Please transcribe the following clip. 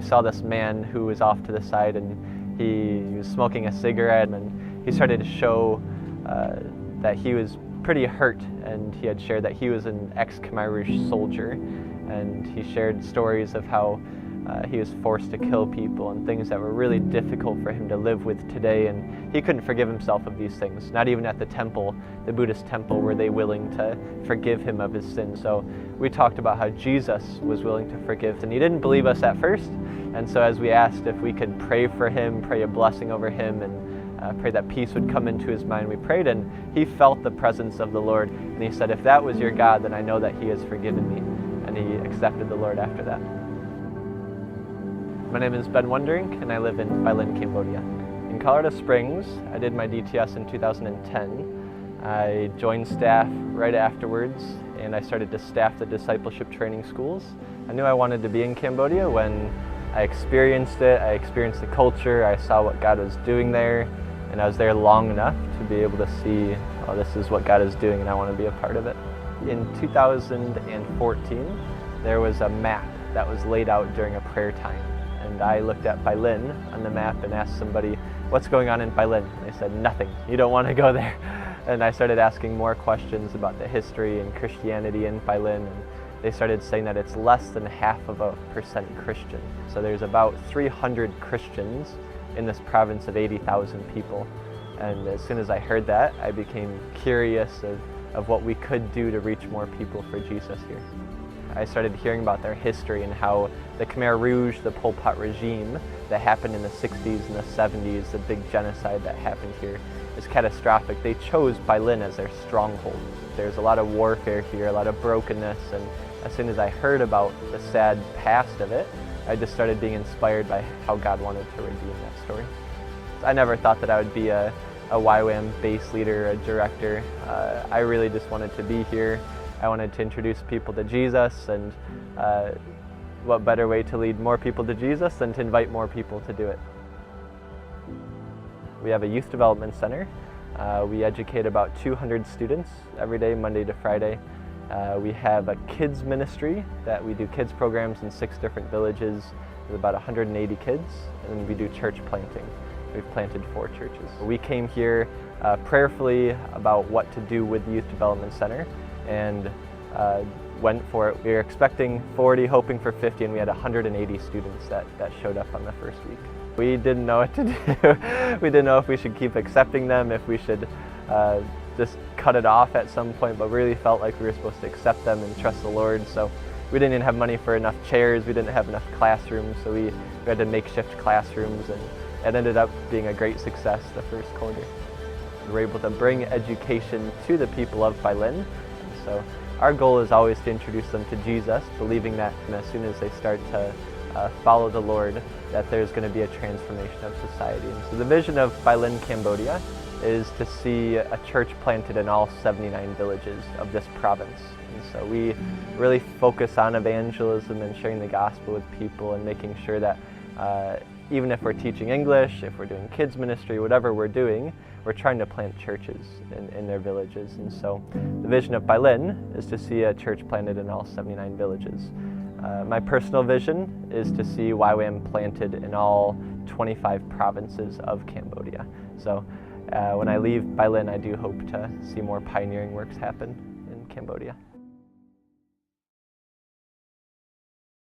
we saw this man who was off to the side, and he was smoking a cigarette, and he started to show that he was pretty hurt, and he had shared that he was an ex-Khmer Rouge soldier, and he shared stories of how he was forced to kill people and things that were really difficult for him to live with today, and he couldn't forgive himself of these things. Not even at the temple, the Buddhist temple, were they willing to forgive him of his sins. So we talked about how Jesus was willing to forgive, and he didn't believe us at first, and so as we asked if we could pray for him, pray a blessing over him, and pray that peace would come into his mind, we prayed, and he felt the presence of the Lord, and he said, "If that was your God, then I know that he has forgiven me," and he accepted the Lord after that. My name is Ben Wondering, and I live in Pailin, Cambodia. In Colorado Springs, I did my DTS in 2010. I joined staff right afterwards, and I started to staff the discipleship training schools. I knew I wanted to be in Cambodia when I experienced it. I experienced the culture, I saw what God was doing there, and I was there long enough to be able to see, oh, this is what God is doing, and I want to be a part of it. In 2014, there was a map that was laid out during a prayer time. And I looked at Pailin on the map and asked somebody, "What's going on in Pailin?" They said, "Nothing, you don't want to go there." And I started asking more questions about the history and Christianity in Pailin, and they started saying that it's less than 0.5% Christian. So there's about 300 Christians in this province of 80,000 people. And as soon as I heard that, I became curious of what we could do to reach more people for Jesus here. I started hearing about their history and how the Khmer Rouge, the Pol Pot regime that happened in the 60s and the 70s, the big genocide that happened here, is catastrophic. They chose Pailin as their stronghold. There's a lot of warfare here, a lot of brokenness, and as soon as I heard about the sad past of it, I just started being inspired by how God wanted to redeem that story. I never thought that I would be a YWAM base leader, a director. I really just wanted to be here. I wanted to introduce people to Jesus, and what better way to lead more people to Jesus than to invite more people to do it. We have a youth development center. We educate about 200 students every day, Monday to Friday. We have a kids ministry that we do kids programs in 6 different villages with about 180 kids, and then we do church planting. We've planted 4 churches. We came here prayerfully about what to do with the youth development center, and went for it. We were expecting 40, hoping for 50, and we had 180 students that showed up on the first week. We didn't know what to do. We didn't know if we should keep accepting them, if we should just cut it off at some point, but we really felt like we were supposed to accept them and trust the Lord. So we didn't even have money for enough chairs, we didn't have enough classrooms, so we had to makeshift classrooms, and it ended up being a great success the first quarter. We were able to bring education to the people of Pailin. So our goal is always to introduce them to Jesus, believing that as soon as they start to follow the Lord, that there's going to be a transformation of society. And so the vision of Pailin, Cambodia, is to see a church planted in all 79 villages of this province. And so we really focus on evangelism and sharing the gospel with people, and making sure that even if we're teaching English, if we're doing kids ministry, whatever we're doing, we're trying to plant churches in their villages. And so the vision of Pailin is to see a church planted in all 79 villages. My personal vision is to see YWAM planted in all 25 provinces of Cambodia. So when I leave Pailin, I do hope to see more pioneering works happen in Cambodia.